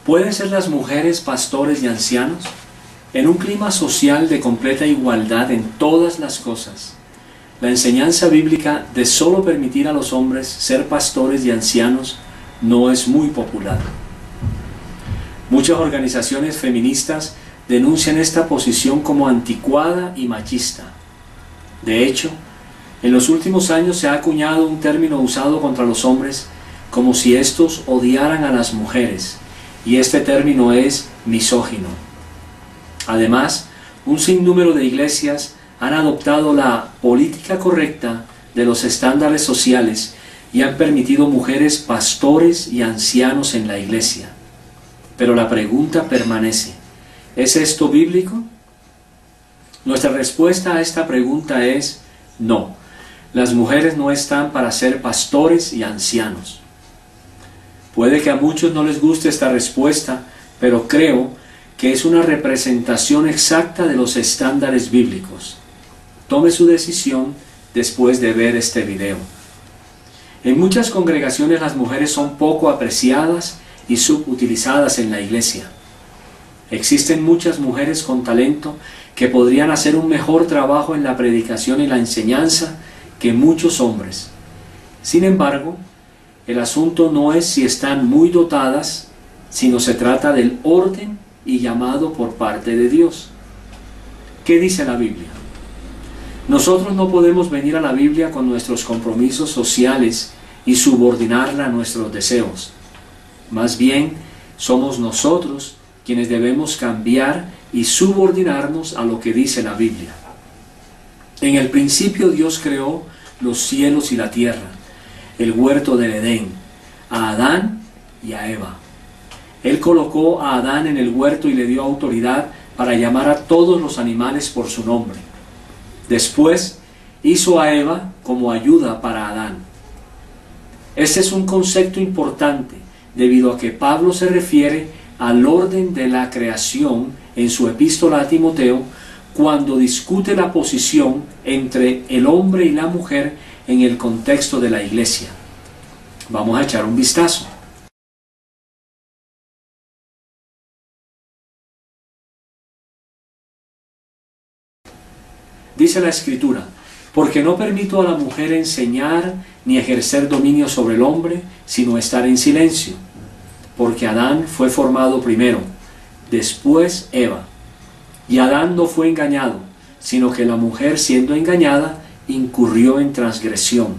¿Pueden ser las mujeres pastores y ancianos? En un clima social de completa igualdad en todas las cosas, la enseñanza bíblica de solo permitir a los hombres ser pastores y ancianos no es muy popular. Muchas organizaciones feministas denuncian esta posición como anticuada y machista. De hecho, en los últimos años se ha acuñado un término usado contra los hombres como si estos odiaran a las mujeres, y este término es misógino. Además, un sinnúmero de iglesias han adoptado la política correcta de los estándares sociales y han permitido mujeres pastores y ancianos en la iglesia. Pero la pregunta permanece: ¿es esto bíblico? Nuestra respuesta a esta pregunta es no. Las mujeres no están para ser pastores y ancianos. Puede que a muchos no les guste esta respuesta, pero creo que es una representación exacta de los estándares bíblicos. Tome su decisión después de ver este video. En muchas congregaciones las mujeres son poco apreciadas y subutilizadas en la iglesia. Existen muchas mujeres con talento que podrían hacer un mejor trabajo en la predicación y la enseñanza que muchos hombres. Sin embargo, el asunto no es si están muy dotadas, sino se trata del orden y llamado por parte de Dios. ¿Qué dice la Biblia? Nosotros no podemos venir a la Biblia con nuestros compromisos sociales y subordinarla a nuestros deseos. Más bien, somos nosotros quienes debemos cambiar y subordinarnos a lo que dice la Biblia. En el principio Dios creó los cielos y la tierra, el huerto del Edén, a Adán y a Eva. Él colocó a Adán en el huerto y le dio autoridad para llamar a todos los animales por su nombre. Después hizo a Eva como ayuda para Adán. Este es un concepto importante debido a que Pablo se refiere al orden de la creación en su epístola a Timoteo cuando discute la posición entre el hombre y la mujer en el contexto de la iglesia. Vamos a echar un vistazo. Dice la Escritura: porque no permito a la mujer enseñar ni ejercer dominio sobre el hombre, sino estar en silencio. Porque Adán fue formado primero, después Eva. Y Adán no fue engañado, sino que la mujer, siendo engañada, incurrió en transgresión.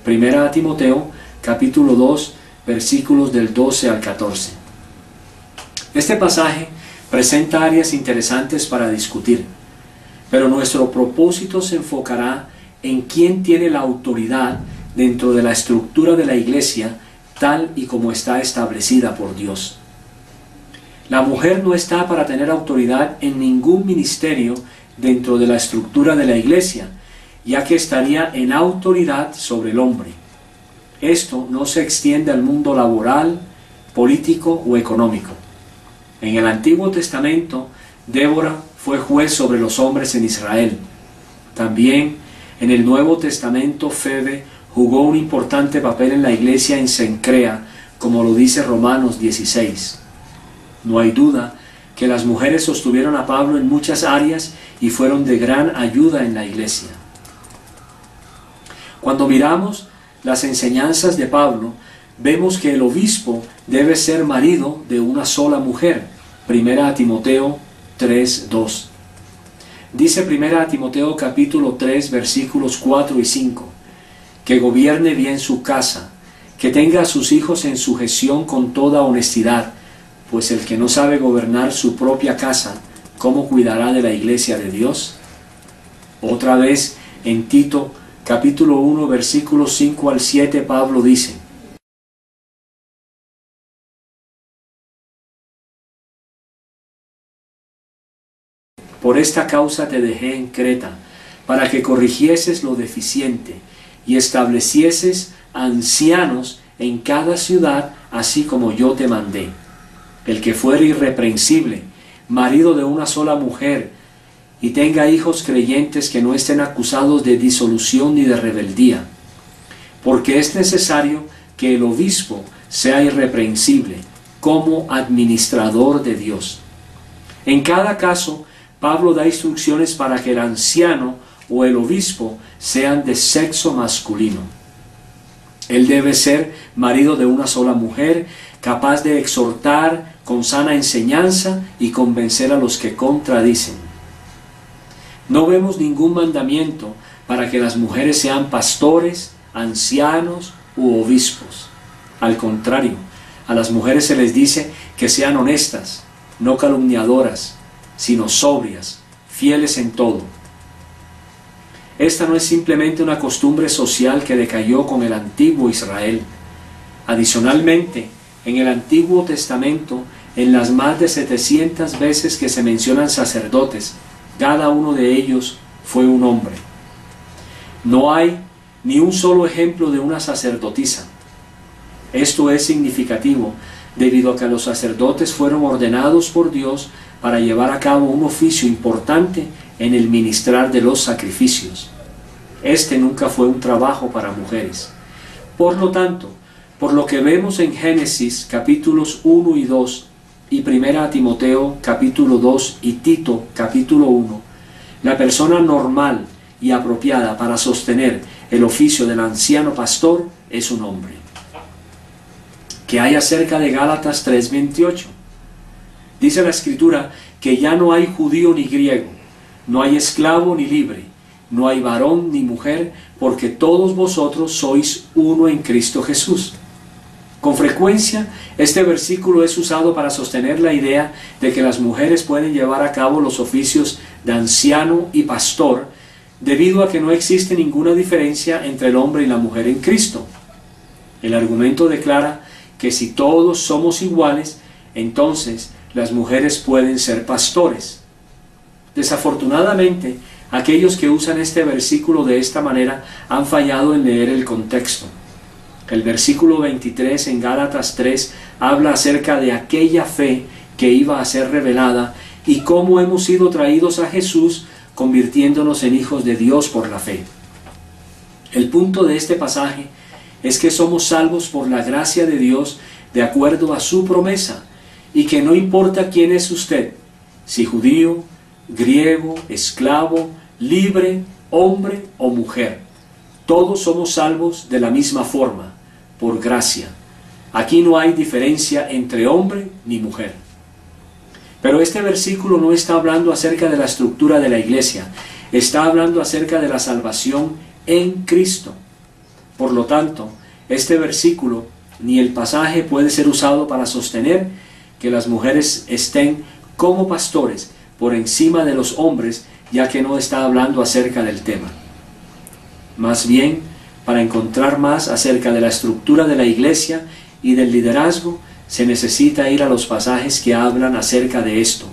Primera a Timoteo, capítulo 2, versículos del 12 al 14. Este pasaje presenta áreas interesantes para discutir, pero nuestro propósito se enfocará en quién tiene la autoridad dentro de la estructura de la iglesia tal y como está establecida por Dios. La mujer no está para tener autoridad en ningún ministerio dentro de la estructura de la iglesia, ya que estaría en autoridad sobre el hombre. Esto no se extiende al mundo laboral, político o económico. En el Antiguo Testamento, Débora fue juez sobre los hombres en Israel. También en el Nuevo Testamento, Febe jugó un importante papel en la iglesia en Cencrea, como lo dice Romanos 16. No hay duda que las mujeres sostuvieron a Pablo en muchas áreas y fueron de gran ayuda en la iglesia. Cuando miramos las enseñanzas de Pablo, vemos que el obispo debe ser marido de una sola mujer. Primera a Timoteo 3:2. Dice Primera a Timoteo capítulo 3 versículos 4 y 5, que gobierne bien su casa, que tenga a sus hijos en sujeción con toda honestidad, pues el que no sabe gobernar su propia casa, ¿cómo cuidará de la iglesia de Dios? Otra vez en Tito capítulo 1 versículos 5 al 7 Pablo dice: por esta causa te dejé en Creta, para que corrigieses lo deficiente y establecieses ancianos en cada ciudad, así como yo te mandé. El que fuere irreprensible, marido de una sola mujer, y tenga hijos creyentes que no estén acusados de disolución ni de rebeldía. Porque es necesario que el obispo sea irreprensible, como administrador de Dios. En cada caso, Pablo da instrucciones para que el anciano o el obispo sean de sexo masculino. Él debe ser marido de una sola mujer, capaz de exhortar con sana enseñanza y convencer a los que contradicen. No vemos ningún mandamiento para que las mujeres sean pastores, ancianos u obispos. Al contrario, a las mujeres se les dice que sean honestas, no calumniadoras, sino sobrias, fieles en todo. Esta no es simplemente una costumbre social que decayó con el antiguo Israel. Adicionalmente, en el Antiguo Testamento, en las más de 700 veces que se mencionan sacerdotes, cada uno de ellos fue un hombre. No hay ni un solo ejemplo de una sacerdotisa. Esto es significativo debido a que los sacerdotes fueron ordenados por Dios para llevar a cabo un oficio importante en el ministrar de los sacrificios. Este nunca fue un trabajo para mujeres. Por lo tanto, por lo que vemos en Génesis capítulos 1 y 2 y 1 Timoteo capítulo 2 y Tito capítulo 1, la persona normal y apropiada para sostener el oficio del anciano pastor es un hombre. ¿Qué hay acerca de Gálatas 3:28? Dice la Escritura que ya no hay judío ni griego, no hay esclavo ni libre, no hay varón ni mujer, porque todos vosotros sois uno en Cristo Jesús. Con frecuencia, este versículo es usado para sostener la idea de que las mujeres pueden llevar a cabo los oficios de anciano y pastor, debido a que no existe ninguna diferencia entre el hombre y la mujer en Cristo. El argumento declara que si todos somos iguales, entonces las mujeres pueden ser pastores. Desafortunadamente, aquellos que usan este versículo de esta manera han fallado en leer el contexto. El versículo 23 en Gálatas 3 habla acerca de aquella fe que iba a ser revelada y cómo hemos sido traídos a Jesús convirtiéndonos en hijos de Dios por la fe. El punto de este pasaje es que somos salvos por la gracia de Dios de acuerdo a su promesa y que no importa quién es usted, si judío, griego, esclavo, libre, hombre o mujer, todos somos salvos de la misma forma, por gracia. Aquí no hay diferencia entre hombre ni mujer. Pero este versículo no está hablando acerca de la estructura de la iglesia, está hablando acerca de la salvación en Cristo. Por lo tanto, este versículo ni el pasaje puede ser usado para sostener que las mujeres estén como pastores por encima de los hombres, ya que no está hablando acerca del tema. Más bien, para encontrar más acerca de la estructura de la iglesia y del liderazgo, se necesita ir a los pasajes que hablan acerca de esto.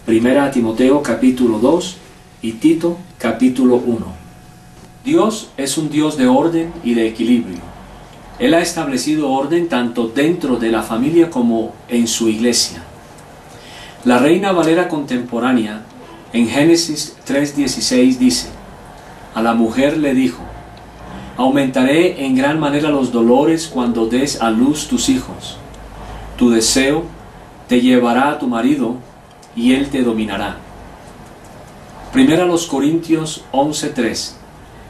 1 Timoteo capítulo 2 y Tito capítulo 1. Dios es un Dios de orden y de equilibrio. Él ha establecido orden tanto dentro de la familia como en su iglesia. La Reina Valera contemporánea en Génesis 3:16 dice: a la mujer le dijo: aumentaré en gran manera los dolores cuando des a luz tus hijos. Tu deseo te llevará a tu marido y él te dominará. 1 Corintios 11:3.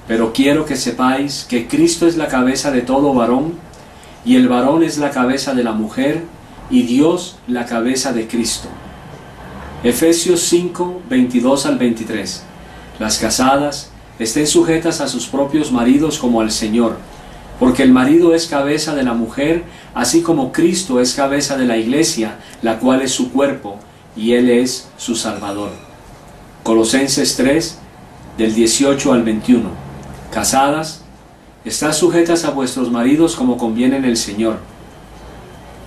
Pero quiero que sepáis que Cristo es la cabeza de todo varón, y el varón es la cabeza de la mujer, y Dios la cabeza de Cristo. Efesios 5:22 al 23. Las casadas estén sujetas a sus propios maridos como al Señor, porque el marido es cabeza de la mujer, así como Cristo es cabeza de la iglesia, la cual es su cuerpo, y Él es su Salvador. Colosenses 3, del 18 al 21. Casadas, estad sujetas a vuestros maridos como conviene en el Señor.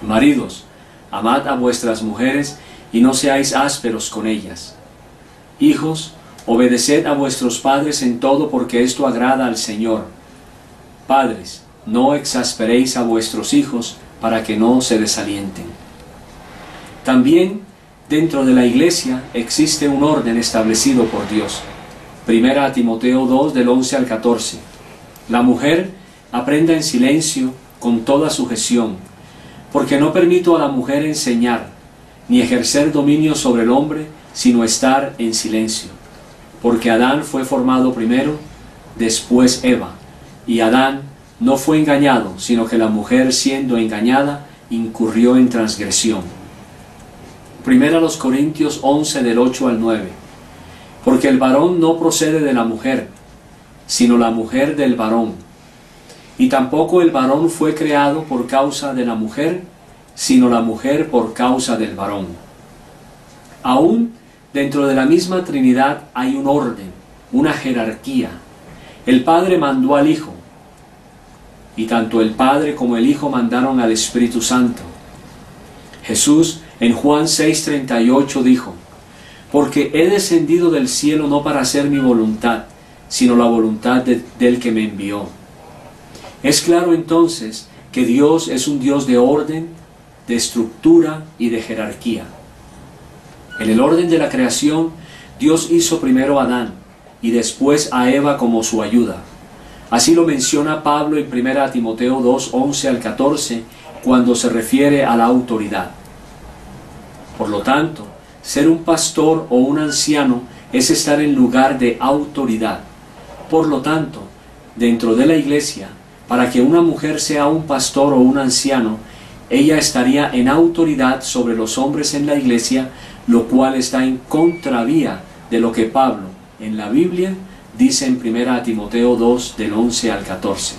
Maridos, amad a vuestras mujeres y no seáis ásperos con ellas. Hijos, obedeced a vuestros padres en todo, porque esto agrada al Señor. Padres, no exasperéis a vuestros hijos para que no se desalienten. También dentro de la iglesia existe un orden establecido por Dios. 1 Timoteo 2 del 11 al 14. La mujer aprenda en silencio con toda sujeción, Porque no permito a la mujer enseñar, ni ejercer dominio sobre el hombre, sino estar en silencio. Porque Adán fue formado primero, después Eva, y Adán no fue engañado, sino que la mujer, siendo engañada, incurrió en transgresión. Primera a los Corintios 11, del 8 al 9. Porque el varón no procede de la mujer, sino la mujer del varón. Y tampoco el varón fue creado por causa de la mujer, sino la mujer por causa del varón. Aún dentro de la misma Trinidad hay un orden, una jerarquía. El Padre mandó al Hijo, y tanto el Padre como el Hijo mandaron al Espíritu Santo. Jesús en Juan 6:38 dijo: porque he descendido del cielo no para hacer mi voluntad, sino la voluntad del que me envió. Es claro entonces que Dios es un Dios de orden, de estructura y de jerarquía. En el orden de la creación, Dios hizo primero a Adán y después a Eva como su ayuda. Así lo menciona Pablo en 1 Timoteo 2, 11 al 14, cuando se refiere a la autoridad. Por lo tanto, ser un pastor o un anciano es estar en lugar de autoridad. Por lo tanto, dentro de la iglesia, para que una mujer sea un pastor o un anciano, ella estaría en autoridad sobre los hombres en la iglesia, lo cual está en contravía de lo que Pablo, en la Biblia, dice en 1 Timoteo 2, del 11 al 14.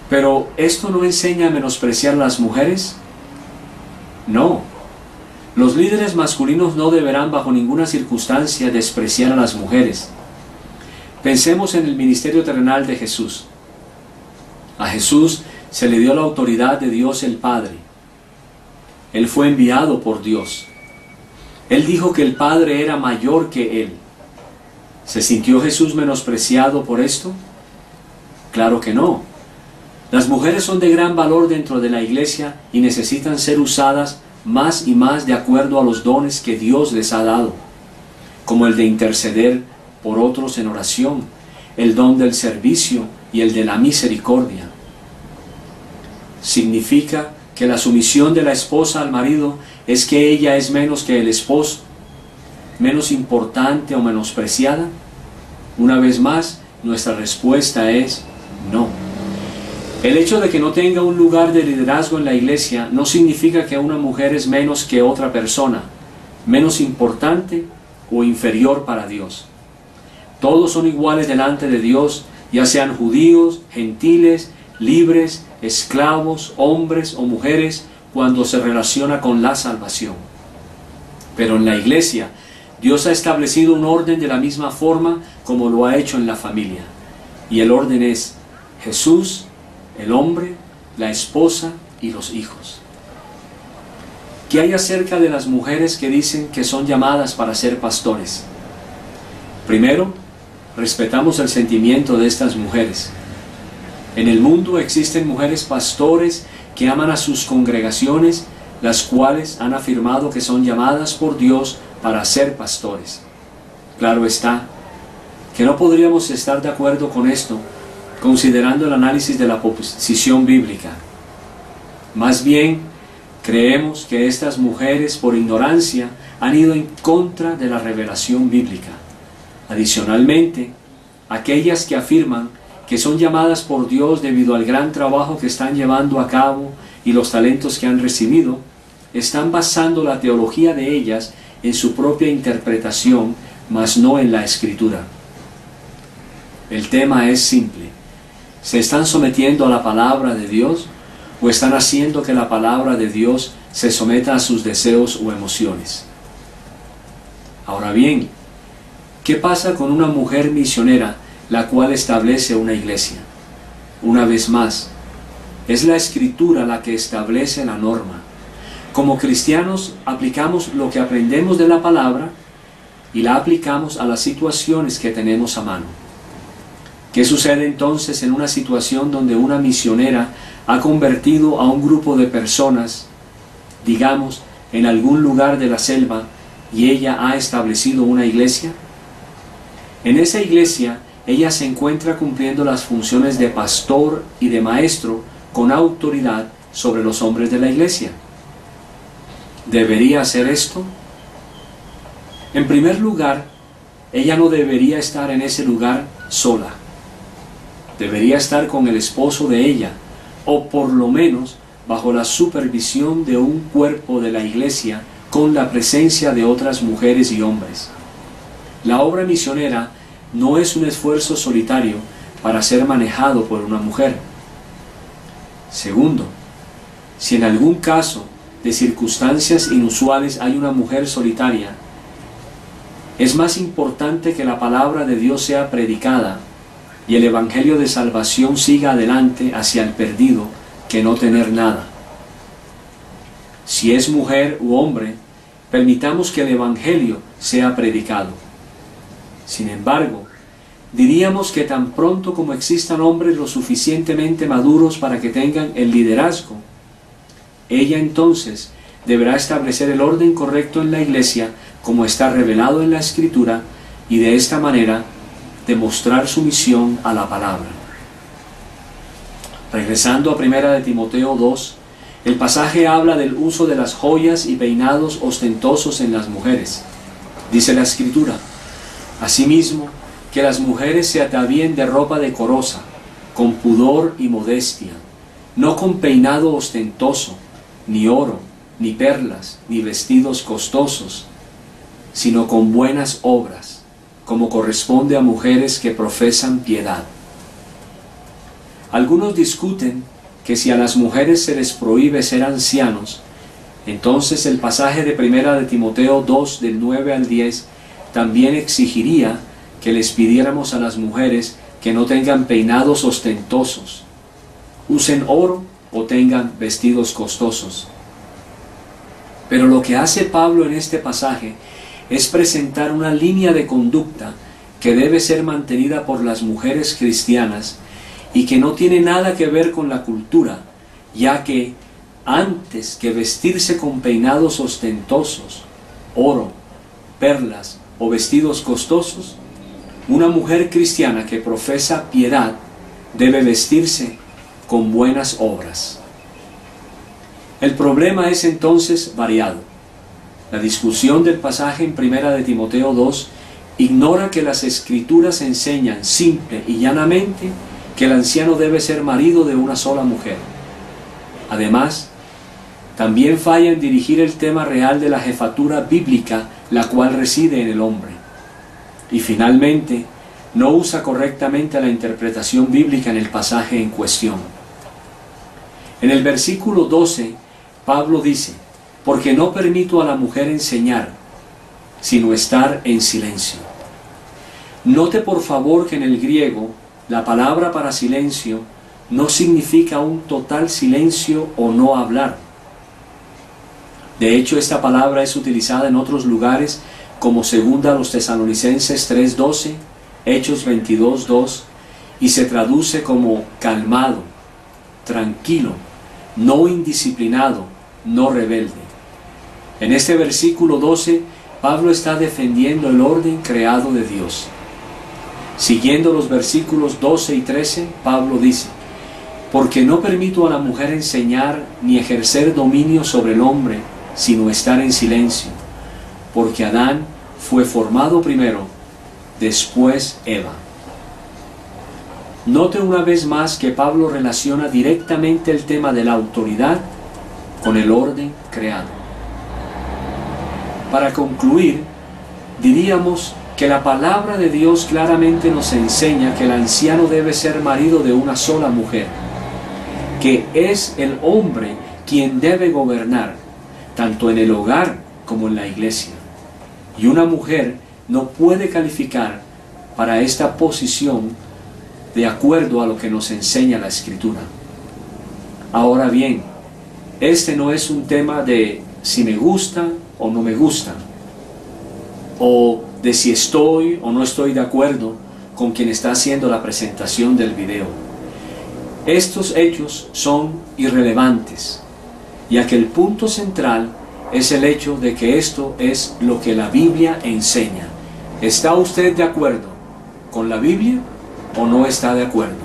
Pero, ¿esto no enseña a menospreciar a las mujeres? No. Los líderes masculinos no deberán bajo ninguna circunstancia despreciar a las mujeres. Pensemos en el ministerio terrenal de Jesús. A Jesús se le dio la autoridad de Dios el Padre. Él fue enviado por Dios. Él dijo que el Padre era mayor que Él. ¿Se sintió Jesús menospreciado por esto? Claro que no. Las mujeres son de gran valor dentro de la iglesia y necesitan ser usadas más y más de acuerdo a los dones que Dios les ha dado, como el de interceder por otros en oración, el don del servicio y el de la misericordia. Significa que la sumisión de la esposa al marido es que ella es menos que el esposo, menos importante o menospreciada. Una vez más, nuestra respuesta es no. El hecho de que no tenga un lugar de liderazgo en la iglesia no significa que una mujer es menos que otra persona, menos importante o inferior para Dios. Todos son iguales delante de Dios, ya sean judíos, gentiles, libres, esclavos, hombres o mujeres, cuando se relaciona con la salvación. Pero en la iglesia, Dios ha establecido un orden de la misma forma como lo ha hecho en la familia. Y el orden es Jesús, el hombre, la esposa y los hijos. ¿Qué hay acerca de las mujeres que dicen que son llamadas para ser pastores? Primero, respetamos el sentimiento de estas mujeres. En el mundo existen mujeres pastores que aman a sus congregaciones, las cuales han afirmado que son llamadas por Dios para ser pastores. Claro está que no podríamos estar de acuerdo con esto, considerando el análisis de la posición bíblica. Más bien, creemos que estas mujeres, por ignorancia, han ido en contra de la revelación bíblica. Adicionalmente, aquellas que afirman que son llamadas por Dios debido al gran trabajo que están llevando a cabo y los talentos que han recibido, están basando la teología de ellas en su propia interpretación, mas no en la Escritura. El tema es simple. ¿Se están sometiendo a la palabra de Dios o están haciendo que la palabra de Dios se someta a sus deseos o emociones? Ahora bien, ¿qué pasa con una mujer misionera la cual establece una iglesia? Una vez más, es la Escritura la que establece la norma. Como cristianos aplicamos lo que aprendemos de la palabra y la aplicamos a las situaciones que tenemos a mano. ¿Qué sucede entonces en una situación donde una misionera ha convertido a un grupo de personas, digamos, en algún lugar de la selva, y ella ha establecido una iglesia? En esa iglesia, ella se encuentra cumpliendo las funciones de pastor y de maestro con autoridad sobre los hombres de la iglesia. ¿Debería hacer esto? En primer lugar, ella no debería estar en ese lugar sola. Debería estar con el esposo de ella, o por lo menos bajo la supervisión de un cuerpo de la iglesia con la presencia de otras mujeres y hombres. La obra misionera no es un esfuerzo solitario para ser manejado por una mujer. Segundo, si en algún caso de circunstancias inusuales hay una mujer solitaria, es más importante que la palabra de Dios sea predicada y el evangelio de salvación siga adelante hacia el perdido que no tener nada. Si es mujer u hombre, permitamos que el evangelio sea predicado. Sin embargo, diríamos que tan pronto como existan hombres lo suficientemente maduros para que tengan el liderazgo, ella entonces deberá establecer el orden correcto en la iglesia como está revelado en la Escritura y de esta manera demostrar su misión a la palabra. Regresando a 1 Timoteo 2, el pasaje habla del uso de las joyas y peinados ostentosos en las mujeres. Dice la Escritura: asimismo, que las mujeres se atavíen de ropa decorosa, con pudor y modestia, no con peinado ostentoso, ni oro, ni perlas, ni vestidos costosos, sino con buenas obras, como corresponde a mujeres que profesan piedad. Algunos discuten que si a las mujeres se les prohíbe ser ancianos, entonces el pasaje de 1 Timoteo 2 del 9 al 10 también exigiría que les pidiéramos a las mujeres que no tengan peinados ostentosos, usen oro o tengan vestidos costosos. Pero lo que hace Pablo en este pasaje es presentar una línea de conducta que debe ser mantenida por las mujeres cristianas y que no tiene nada que ver con la cultura, ya que antes que vestirse con peinados ostentosos, oro, perlas o vestidos costosos, una mujer cristiana que profesa piedad debe vestirse con buenas obras. El problema es entonces variado. La discusión del pasaje en 1 Timoteo 2 ignora que las Escrituras enseñan simple y llanamente que el anciano debe ser marido de una sola mujer. Además, también falla en dirigir el tema real de la jefatura bíblica, la cual reside en el hombre. Y finalmente, no usa correctamente la interpretación bíblica en el pasaje en cuestión. En el versículo 12, Pablo dice: porque no permito a la mujer enseñar, sino estar en silencio. Note por favor que en el griego, la palabra para silencio no significa un total silencio o no hablar. De hecho, esta palabra es utilizada en otros lugares como 2 Tesalonicenses 3:12, Hechos 22:2, y se traduce como calmado, tranquilo, no indisciplinado, no rebelde. En este versículo 12, Pablo está defendiendo el orden creado de Dios. Siguiendo los versículos 12 y 13, Pablo dice: porque no permito a la mujer enseñar ni ejercer dominio sobre el hombre, sino estar en silencio, porque Adán fue formado primero, después Eva. Note una vez más que Pablo relaciona directamente el tema de la autoridad con el orden creado. Para concluir, diríamos que la palabra de Dios claramente nos enseña que el anciano debe ser marido de una sola mujer, que es el hombre quien debe gobernar, tanto en el hogar como en la iglesia. Y una mujer no puede calificar para esta posición de acuerdo a lo que nos enseña la Escritura. Ahora bien, este no es un tema de si me gusta o no me gusta, o de si estoy o no estoy de acuerdo con quien está haciendo la presentación del video. Estos hechos son irrelevantes, ya que el punto central es el hecho de que esto es lo que la Biblia enseña. ¿Está usted de acuerdo con la Biblia o no está de acuerdo?